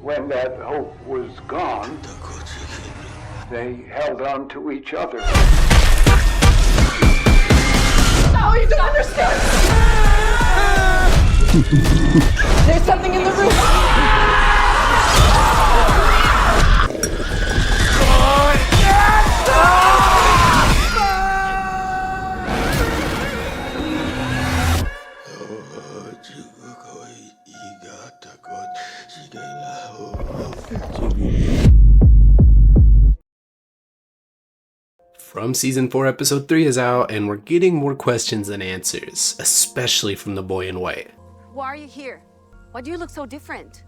When that hope was gone, they held on to each other. No, you don't understand! There's something in the room! From Season 4, Episode 3 is out, and we're getting more questions than answers, especially from the boy in white. Why are you here? Why do you look so different?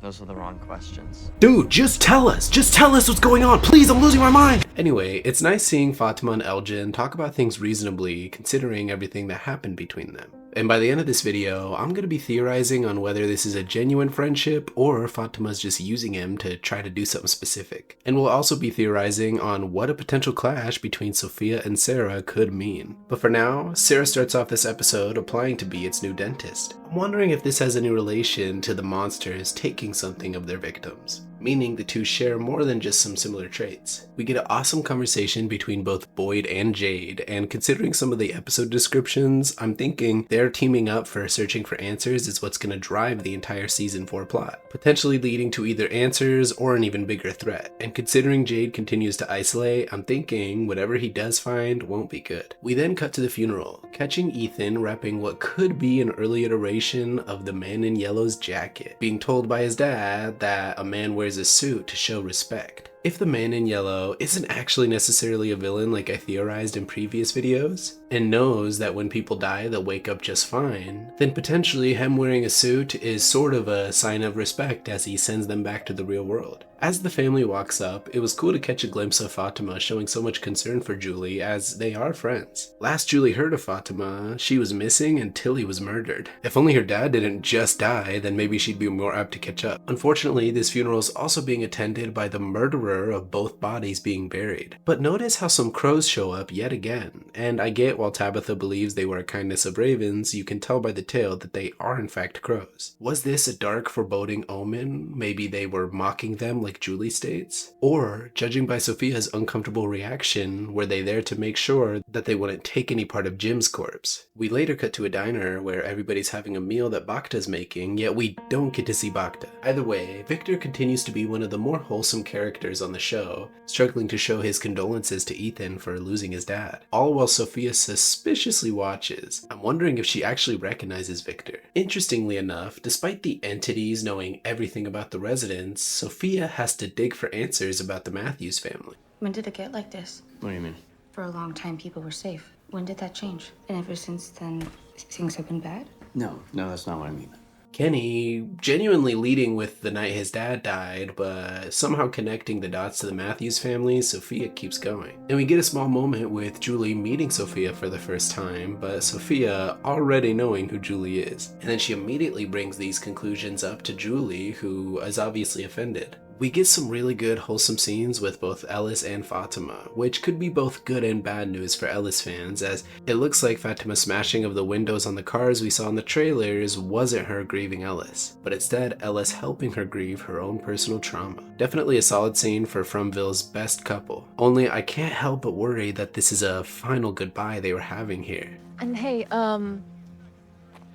Those are the wrong questions. Dude, just tell us! Just tell us what's going on! Please, I'm losing my mind! Anyway, it's nice seeing Fatima and Elgin talk about things reasonably, considering everything that happened between them. And by the end of this video, I'm going to be theorizing on whether this is a genuine friendship or Fatima's just using him to try to do something specific. And we'll also be theorizing on what a potential clash between Sophia and Sarah could mean. But for now, Sarah starts off this episode applying to be its new dentist. I'm wondering if this has any relation to the monsters taking something of their victims, meaning the two share more than just some similar traits. We get an awesome conversation between both Boyd and Jade, and considering some of the episode descriptions, I'm thinking their teaming up for searching for answers is what's going to drive the entire Season 4 plot, potentially leading to either answers or an even bigger threat. And considering Jade continues to isolate, I'm thinking whatever he does find won't be good. We then cut to the funeral, catching Ethan wrapping what could be an early iteration of the man in yellow's jacket, being told by his dad that a man wears a suit to show respect. If the man in yellow isn't actually necessarily a villain like I theorized in previous videos, and knows that when people die they'll wake up just fine, then potentially him wearing a suit is sort of a sign of respect as he sends them back to the real world. As the family walks up, it was cool to catch a glimpse of Fatima showing so much concern for Julie as they are friends. Last Julie heard of Fatima, she was missing and Tilly was murdered. If only her dad didn't just die, then maybe she'd be more apt to catch up. Unfortunately, this funeral is also being attended by the murderer of both bodies being buried. But notice how some crows show up yet again, and I get while Tabitha believes they were a kindness of ravens, you can tell by the tale that they are in fact crows. Was this a dark foreboding omen? Maybe they were mocking them like Julie states? Or, judging by Sophia's uncomfortable reaction, were they there to make sure that they wouldn't take any part of Jim's corpse? We later cut to a diner where everybody's having a meal that Bacta's making, yet we don't get to see Bacta. Either way, Victor continues to be one of the more wholesome characters on the show, struggling to show his condolences to Ethan for losing his dad, all while Sophia suspiciously watches. I'm wondering if she actually recognizes Victor. Interestingly enough, despite the entities knowing everything about the residents, Sophia has to dig for answers about the Matthews family. When did it get like this? What do you mean? For a long time, people were safe. When did that change? And ever since then, things have been bad? No, that's not what I mean. Kenny genuinely leading with the night his dad died, but somehow connecting the dots to the Matthews family, Sophia keeps going. And we get a small moment with Julie meeting Sophia for the first time, but Sophia already knowing who Julie is. And then she immediately brings these conclusions up to Julie, who is obviously offended. We get some really good wholesome scenes with both Ellis and Fatima, which could be both good and bad news for Ellis fans, as it looks like Fatima's smashing of the windows on the cars we saw in the trailers wasn't her grieving Ellis, but instead Ellis helping her grieve her own personal trauma. Definitely a solid scene for Fromville's best couple, only I can't help but worry that this is a final goodbye they were having here. And hey,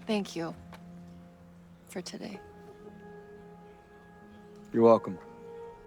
thank you for today. You're welcome.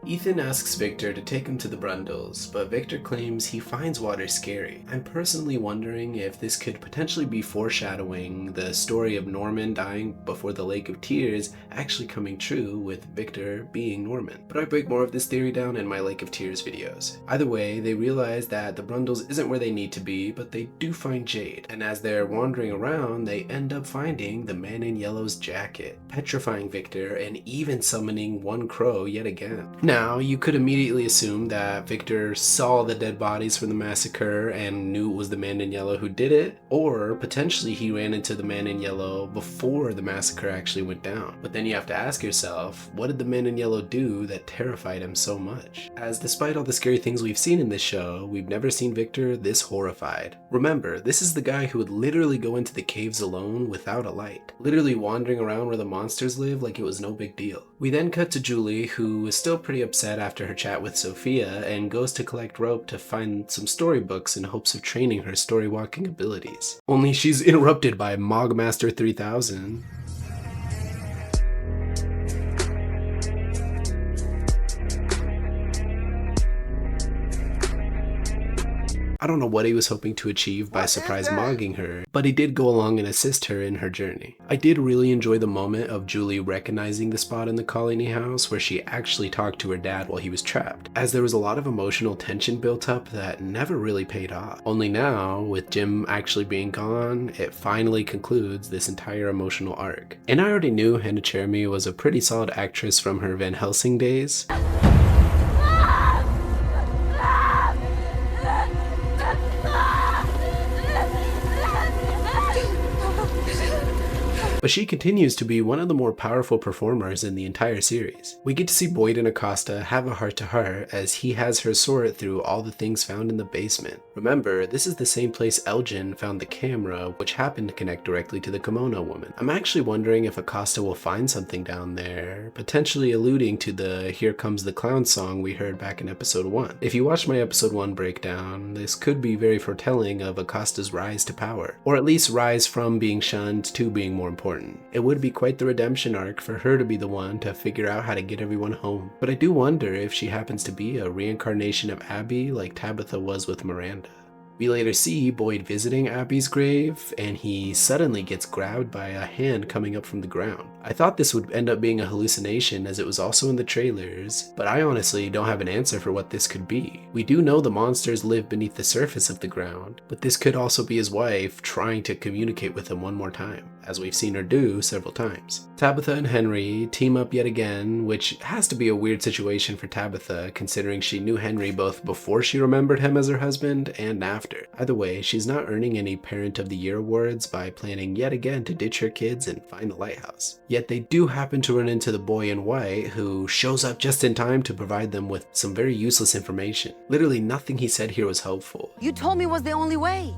Ethan asks Victor to take him to the Brundles, but Victor claims he finds water scary. I'm personally wondering if this could potentially be foreshadowing the story of Norman dying before the Lake of Tears actually coming true with Victor being Norman. But I break more of this theory down in my Lake of Tears videos. Either way, they realize that the Brundles isn't where they need to be, but they do find Jade, and as they're wandering around, they end up finding the man in yellow's jacket, petrifying Victor and even summoning one crow yet again. Now, you could immediately assume that Victor saw the dead bodies from the massacre and knew it was the man in yellow who did it, or potentially he ran into the man in yellow before the massacre actually went down. But then you have to ask yourself, what did the man in yellow do that terrified him so much? As despite all the scary things we've seen in this show, we've never seen Victor this horrified. Remember, this is the guy who would literally go into the caves alone without a light, literally wandering around where the monsters live like it was no big deal. We then cut to Julie, who is still pretty upset after her chat with Sophia and goes to collect rope to find some storybooks in hopes of training her story walking abilities. Only she's interrupted by Mogmaster 3000. I don't know what he was hoping to achieve by surprise mogging her, but he did go along and assist her in her journey. I did really enjoy the moment of Julie recognizing the spot in the colony house where she actually talked to her dad while he was trapped, as there was a lot of emotional tension built up that never really paid off. Only now, with Jim actually being gone, it finally concludes this entire emotional arc. And I already knew Hannah Cherami was a pretty solid actress from her Van Helsing days. But she continues to be one of the more powerful performers in the entire series. We get to see Boyd and Acosta have a heart-to-heart as he has her sort through all the things found in the basement. Remember, this is the same place Elgin found the camera, which happened to connect directly to the kimono woman. I'm actually wondering if Acosta will find something down there, potentially alluding to the Here Comes the Clown song we heard back in episode 1. If you watched my episode 1 breakdown, this could be very foretelling of Acosta's rise to power, or at least rise from being shunned to being more important. It would be quite the redemption arc for her to be the one to figure out how to get everyone home. But I do wonder if she happens to be a reincarnation of Abby like Tabitha was with Miranda. We later see Boyd visiting Abby's grave, and he suddenly gets grabbed by a hand coming up from the ground. I thought this would end up being a hallucination as it was also in the trailers, but I honestly don't have an answer for what this could be. We do know the monsters live beneath the surface of the ground, but this could also be his wife trying to communicate with him one more time, as we've seen her do several times. Tabitha and Henry team up yet again, which has to be a weird situation for Tabitha considering she knew Henry both before she remembered him as her husband and after. Either way, she's not earning any Parent of the Year awards by planning yet again to ditch her kids and find the lighthouse. Yet they do happen to run into the boy in white, who shows up just in time to provide them with some very useless information. Literally nothing he said here was helpful. You told me it was the only way.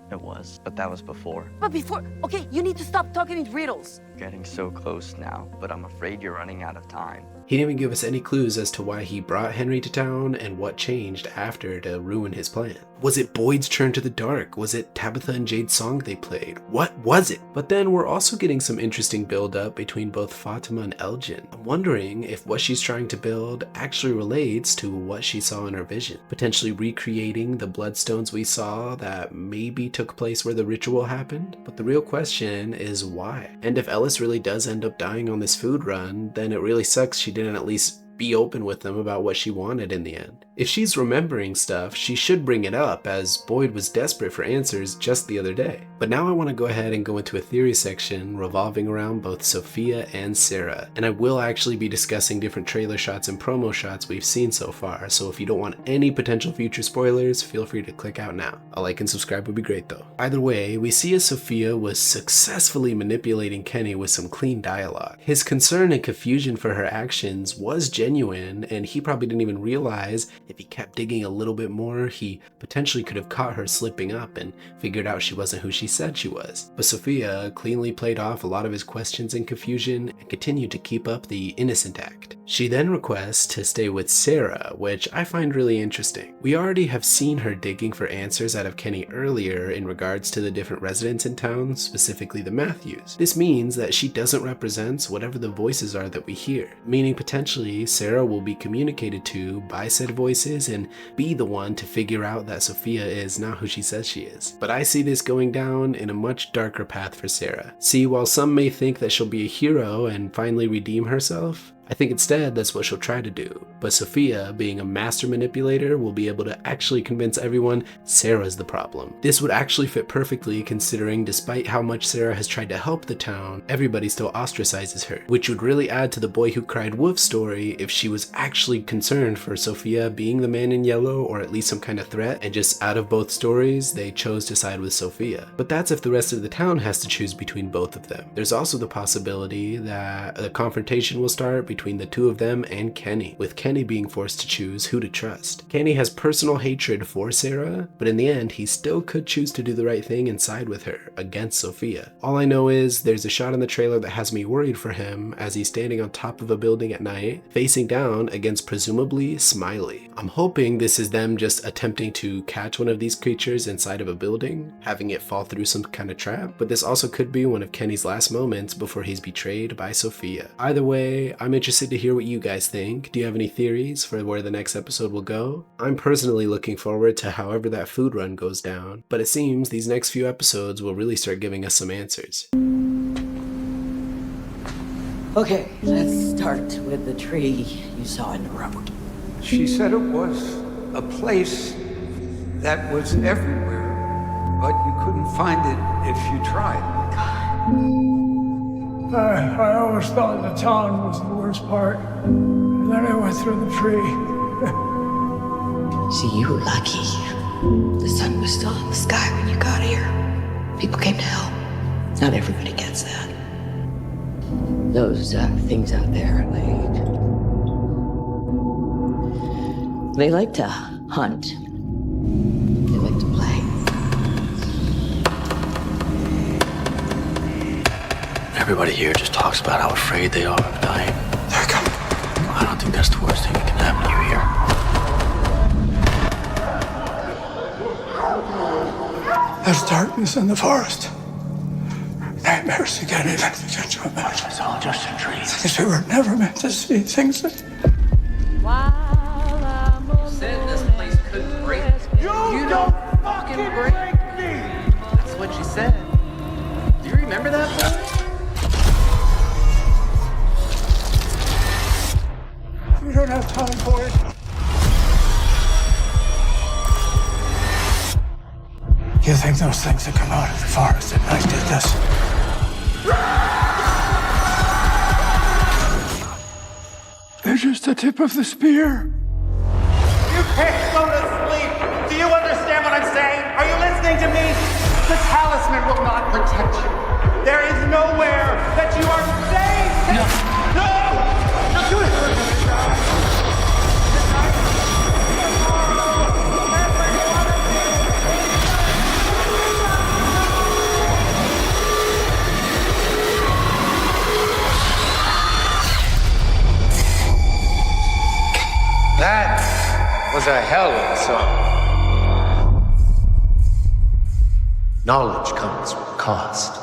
It was, but that was before. But before, okay, you need to stop talking in riddles. Getting so close now, but I'm afraid you're running out of time. He didn't even give us any clues as to why he brought Henry to town and what changed after to ruin his plan. Was it Boyd's turn to the dark? Was it Tabitha and Jade's song they played? What was it? But then we're also getting some interesting build-up between both Fatima and Elgin. I'm wondering if what she's trying to build actually relates to what she saw in her vision, potentially recreating the bloodstones we saw that maybe took place where the ritual happened. But the real question is why? And if Ellis really does end up dying on this food run, then it really sucks she didn't at least be open with them about what she wanted in the end. If she's remembering stuff, she should bring it up, as Boyd was desperate for answers just the other day. But now I want to go ahead and go into a theory section revolving around both Sophia and Sarah, and I will actually be discussing different trailer shots and promo shots we've seen so far, so if you don't want any potential future spoilers, feel free to click out now. A like and subscribe would be great though. Either way, we see as Sophia was successfully manipulating Kenny with some clean dialogue. His concern and confusion for her actions was genuine, and he probably didn't even realize if he kept digging a little bit more, he potentially could have caught her slipping up and figured out she wasn't who she said she was. But Sophia cleanly played off a lot of his questions and confusion and continued to keep up the innocent act. She then requests to stay with Sarah, which I find really interesting. We already have seen her digging for answers out of Kenny earlier in regards to the different residents in town, specifically the Matthews. This means that she doesn't represent whatever the voices are that we hear, meaning potentially Sarah will be communicated to by said voices and be the one to figure out that Sophia is not who she says she is. But I see this going down in a much darker path for Sarah. See, while some may think that she'll be a hero and finally redeem herself, I think instead that's what she'll try to do. But Sophia, being a master manipulator, will be able to actually convince everyone Sarah's the problem. This would actually fit perfectly considering despite how much Sarah has tried to help the town, everybody still ostracizes her, which would really add to the boy who cried wolf story if she was actually concerned for Sophia being the man in yellow or at least some kind of threat, and just out of both stories, they chose to side with Sophia. But that's if the rest of the town has to choose between both of them. There's also the possibility that a confrontation will start between the two of them and Kenny, with Kenny being forced to choose who to trust. Kenny has personal hatred for Sarah, but in the end, he still could choose to do the right thing and side with her against Sophia. All I know is there's a shot in the trailer that has me worried for him as he's standing on top of a building at night, facing down against presumably Smiley. I'm hoping this is them just attempting to catch one of these creatures inside of a building, having it fall through some kind of trap, but this also could be one of Kenny's last moments before he's betrayed by Sophia. Either way, I'm interested to hear what you guys think. Do you have any theories for where the next episode will go? I'm personally looking forward to however that food run goes down, but it seems these next few episodes will really start giving us some answers. Okay, let's start with the tree you saw in the road. She said it was a place that was everywhere, but you couldn't find it if you tried. I always thought the town was the worst part. And then I went through the tree. See, you were lucky. The sun was still in the sky when you got here. People came to help. Not everybody gets that. Those things out there, they like to hunt. They like to play. Everybody here just talks about how afraid they are of dying. They're coming. I don't think that's the worst thing that can happen to you here. There's darkness in the forest. Nightmares you can't even begin to imagine. It's all just a dream. Things we were never meant to see. Things that... Said this place couldn't break me. You don't fucking break me! That's what she said. Do you remember that part? We don't have time for it. You think those things that come out of the forest at night did this? They're just the tip of the spear. You can't go to sleep. Do you understand what I'm saying? Are you listening to me? The talisman will not protect you. There is nowhere that you are safe. No. No! Do it! That was a hell of a song. Knowledge comes with cost.